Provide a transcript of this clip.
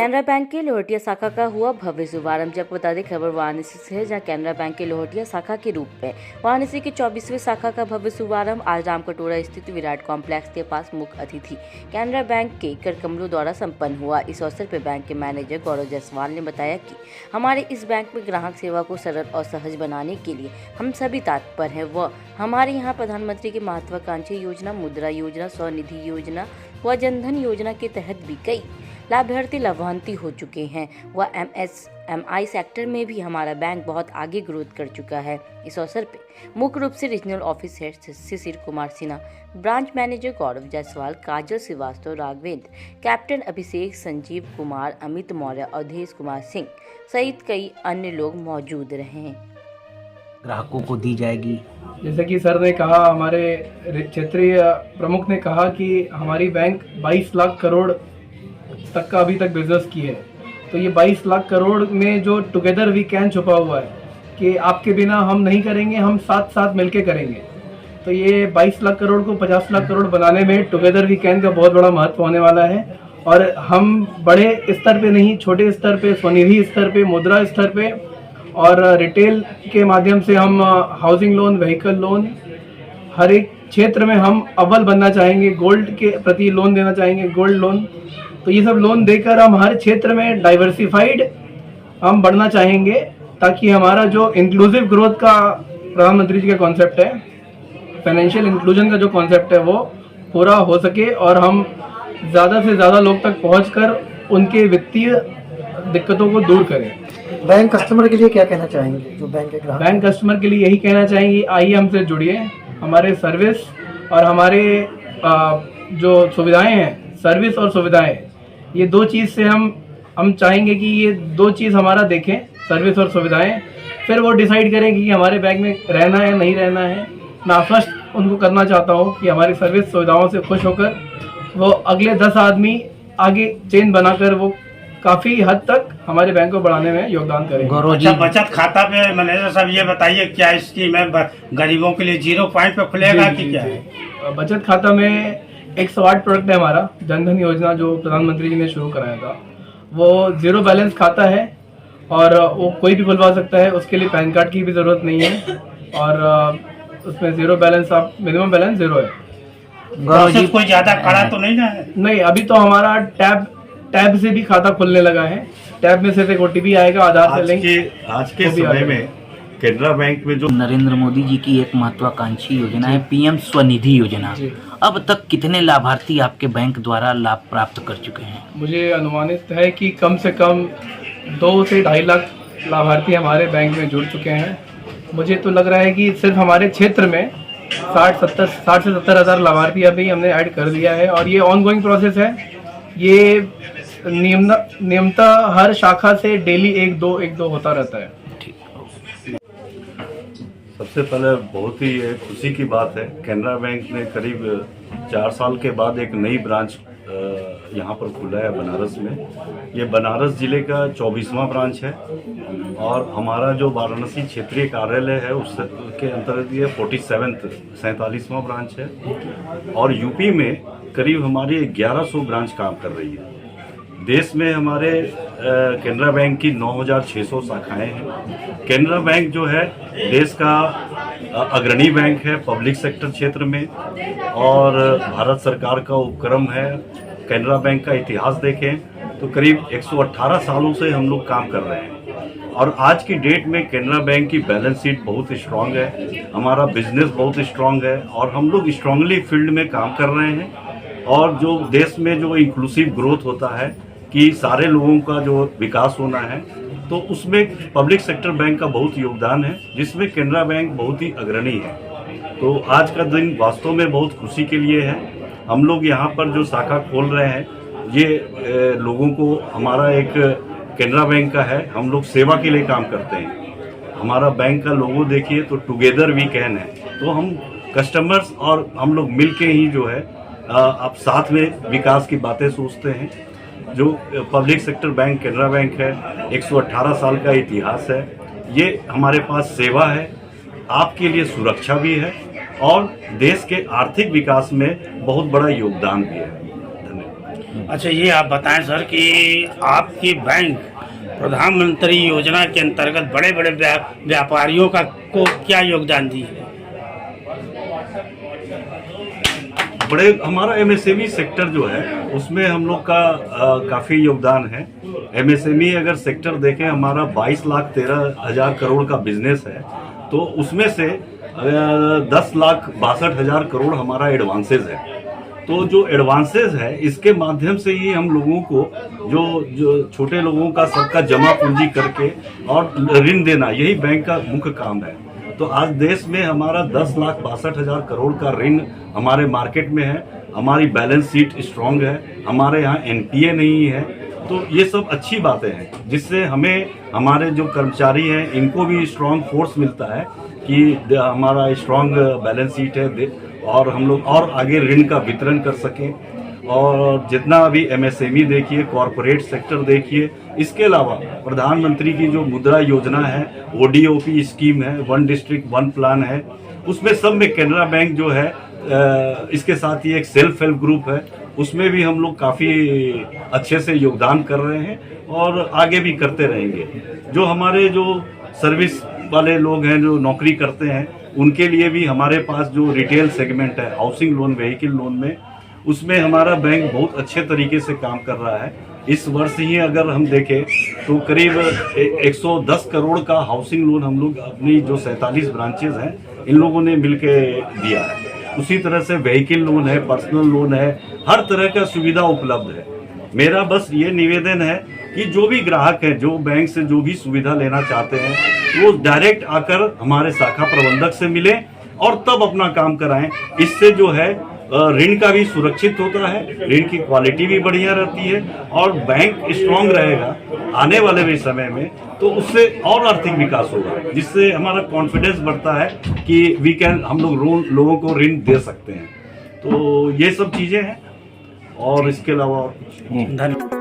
Canara bank के लोहटिया शाखा का हुआ भव्य शुभारंभ। जब बता दें खबर वाराणसी से है, जहां कैनरा बैंक के लोहटिया शाखा के रूप में वाराणसी की 24वीं शाखा का भव्य शुभारंभ आज रामकटोरा स्थित विराट कॉम्प्लेक्स के पास मुख्य अतिथि कैनरा बैंक के करकमलों द्वारा संपन्न हुआ। इस अवसर पर बैंक के मैनेजर गौरव जायसवाल ने बताया कि हमारे इस बैंक में ग्राहक सेवा को सरल और सहज बनाने के लिए हम सभी तत्पर हैं व हमारे यहाँ प्रधानमंत्री की महत्वाकांक्षी योजना मुद्रा योजना, स्वनिधि योजना व जनधन योजना के तहत भी कई लाभार्थी लाभान्वित हो चुके हैं व MSMI सेक्टर में भी हमारा बैंक बहुत आगे ग्रोथ कर चुका है। इस अवसर पर मुख्य रूप से regional office head Shishir Kumar Sinha, branch manager गौरव जायसवाल, काजल श्रीवास्तव, राघवेंद्र, कैप्टन अभिषेक, संजीव कुमार, अमित मौर्य, अवधेश कुमार सिंह सहित कई अन्य लोग मौजूद रहे। ग्राहकों को दी जाएगी, जैसे कि सर ने कहा, हमारे क्षेत्रीय प्रमुख ने कहा कि हमारी बैंक 22 लाख करोड़ तक का अभी तक बिजनेस की है। तो ये 22 लाख करोड़ में जो टुगेदर वी कैन छुपा हुआ है कि आपके बिना हम नहीं करेंगे, हम साथ साथ मिलके करेंगे। तो ये 22 लाख करोड़ को 50 लाख करोड़ बनाने में टुगेदर वी कैन का बहुत बड़ा महत्व होने वाला है। और हम बड़े स्तर पे नहीं, छोटे स्तर पे, स्वनिधि स्तर पे, मुद्रा स्तर पे और रिटेल के माध्यम से हम हाउसिंग लोन, व्हीकल लोन, हर एक क्षेत्र में हम अव्वल बनना चाहेंगे। गोल्ड के प्रति लोन देना चाहेंगे, गोल्ड लोन। तो ये सब लोन देकर हम हर क्षेत्र में डाइवर्सिफाइड हम बढ़ना चाहेंगे, ताकि हमारा जो इंक्लूसिव ग्रोथ का प्रधानमंत्री जी का कॉन्सेप्ट है, फाइनेंशियल इंक्लूजन का जो कॉन्सेप्ट है, वो पूरा हो सके और हम ज़्यादा से ज़्यादा लोग तक पहुंचकर उनके वित्तीय दिक्कतों को दूर करें। बैंक कस्टमर के लिए क्या कहना चाहेंगे? जो बैंक के ग्राहक, बैंक कस्टमर के लिए यही कहना चाहेंगे, आइए हमसे जुड़िए। हमारे सर्विस और हमारे जो सुविधाएं हैं, सर्विस और सुविधाएं, ये दो चीज़ से हम चाहेंगे कि ये दो चीज़ हमारा देखें, सर्विस और सुविधाएं, फिर वो डिसाइड करें कि हमारे बैंक में रहना है नहीं रहना है। मैं आश्वस्त उनको करना चाहता हूँ कि हमारी सर्विस सुविधाओं से खुश होकर वो अगले 10 आदमी आगे चेन बनाकर वो काफ़ी हद तक हमारे बैंक को बढ़ाने में योगदान करेंगे। अच्छा, बचत खाता पे मैनेजर साहब ये बताइए, क्या स्कीम है गरीबों के लिए? 0 पॉइंट पे खुलेगा कि क्या है? बचत खाता में 108 प्रोडक्ट है हमारा। जनधन योजना जो प्रधानमंत्री जी ने शुरू कराया था, वो 0 बैलेंस खाता है और वो कोई भी खुलवा सकता है। उसके लिए पैन कार्ड की भी ज़रूरत नहीं है और उसमें 0 बैलेंस, आप मिनिमम बैलेंस 0 है। प्रोसेस कोई ज़्यादा कड़ा तो नहीं ना? नहीं, अभी तो हमारा टैब से भी खाता खुलने लगा है। टैब में सिर्फ एक OTP आएगा, आधार से लिंक। आज के समय में कैनरा बैंक में जो नरेंद्र मोदी जी की एक महत्वाकांक्षी योजना है PM स्वनिधि योजना, अब तक कितने लाभार्थी आपके बैंक द्वारा लाभ प्राप्त कर चुके हैं? मुझे अनुमानित है कि कम से कम 2 से 2.5 लाख लाभार्थी हमारे बैंक में जुड़ चुके हैं। मुझे तो लग रहा है कि सिर्फ हमारे क्षेत्र में 60 से 70 हज़ार लाभार्थी अभी हमने ऐड कर दिया है और ये ऑनगोइंग प्रोसेस है। ये नियमतः हर शाखा से डेली 1-2 होता रहता है। सबसे पहले बहुत ही खुशी की बात है, कैनरा बैंक ने करीब 4 साल के बाद एक नई ब्रांच यहाँ पर खुला है बनारस में। ये बनारस जिले का 24वां ब्रांच है और हमारा जो वाराणसी क्षेत्रीय कार्यालय है उसके अंतर्गत ये 47वां ब्रांच है। और यूपी में करीब हमारी 1100 ब्रांच काम कर रही है। देश में हमारे कैनरा बैंक की 9600 शाखाएं हैं। कैनरा बैंक जो है देश का अग्रणी बैंक है पब्लिक सेक्टर क्षेत्र में और भारत सरकार का उपक्रम है। कैनरा बैंक का इतिहास देखें तो करीब 118 सालों से हम लोग काम कर रहे हैं और आज की डेट में कैनरा बैंक की बैलेंस शीट बहुत स्ट्रांग है, हमारा बिजनेस बहुत स्ट्रांग है और हम लोग स्ट्रांगली फील्ड में काम कर रहे हैं। और जो देश में जो इंक्लूसिव ग्रोथ होता है कि सारे लोगों का जो विकास होना है, तो उसमें पब्लिक सेक्टर बैंक का बहुत योगदान है, जिसमें कैनरा बैंक बहुत ही अग्रणी है। तो आज का दिन वास्तव में बहुत खुशी के लिए है। हम लोग यहाँ पर जो शाखा खोल रहे हैं, ये लोगों को, हमारा एक कैनरा बैंक का है, हम लोग सेवा के लिए काम करते हैं। हमारा बैंक का लोगो देखिए तो टुगेदर वी कैन है। तो हम कस्टमर्स और हम लोग मिल के ही जो है आप साथ में विकास की बातें सोचते हैं। जो public sector bank Canara bank है, 118 साल का इतिहास है। ये हमारे पास सेवा है, आपके लिए सुरक्षा भी है और देश के आर्थिक विकास में बहुत बड़ा योगदान भी है। धन्यवाद। अच्छा, ये आप बताएं सर कि आपकी बैंक प्रधानमंत्री योजना के अंतर्गत बड़े बड़े व्यापारियों को क्या योगदान दी है? बड़े हमारा एमएसएमई सेक्टर जो है उसमें हम लोग का काफ़ी योगदान है। एमएसएमई अगर सेक्टर देखें, हमारा 22,13,000 करोड़ का बिजनेस है, तो उसमें से 10,62,000 करोड़ हमारा एडवांसेज है। तो जो एडवांसेज है इसके माध्यम से ही हम लोगों को जो छोटे लोगों का सबका जमा पूंजी करके और ऋण देना, यही बैंक का मुख्य काम है। तो आज देश में हमारा 10,62,000 करोड़ का ऋण हमारे मार्केट में है। हमारी बैलेंस शीट स्ट्रांग है, हमारे यहाँ एनपीए नहीं है। तो ये सब अच्छी बातें हैं जिससे हमें हमारे जो कर्मचारी हैं इनको भी स्ट्रांग फोर्स मिलता है कि हमारा स्ट्रांग बैलेंस शीट है और हम लोग और आगे ऋण का वितरण कर सकें। और जितना अभी एमएसएमई देखिए, कॉरपोरेट सेक्टर देखिए, इसके अलावा प्रधानमंत्री की जो मुद्रा योजना है, ओडीओपी स्कीम है, वन डिस्ट्रिक्ट वन प्लान है, उसमें सब में कैनरा बैंक जो है, इसके साथ ही एक सेल्फ हेल्प ग्रुप है, उसमें भी हम लोग काफ़ी अच्छे से योगदान कर रहे हैं और आगे भी करते रहेंगे। जो हमारे जो सर्विस वाले लोग हैं जो नौकरी करते हैं, उनके लिए भी हमारे पास जो रिटेल सेगमेंट है, हाउसिंग लोन, व्हीकल लोन में, उसमें हमारा बैंक बहुत अच्छे तरीके से काम कर रहा है। इस वर्ष ही अगर हम देखें तो करीब 110 करोड़ का हाउसिंग लोन हम लोग अपनी जो 47 ब्रांचेज हैं इन लोगों ने मिलके दिया है। उसी तरह से व्हीकल लोन है, पर्सनल लोन है, हर तरह का सुविधा उपलब्ध है। मेरा बस ये निवेदन है कि जो भी ग्राहक हैं जो बैंक से जो भी सुविधा लेना चाहते हैं वो डायरेक्ट आकर हमारे शाखा प्रबंधक से मिलें और तब अपना काम कराएं। इससे जो है ऋण का भी सुरक्षित होता है, ऋण की क्वालिटी भी बढ़िया रहती है और बैंक स्ट्रांग रहेगा आने वाले भी समय में, तो उससे और आर्थिक विकास होगा, जिससे हमारा कॉन्फिडेंस बढ़ता है कि हम लोग लोगों को ऋण दे सकते हैं। तो ये सब चीज़ें हैं और इसके अलावा और कुछ। धन्यवाद।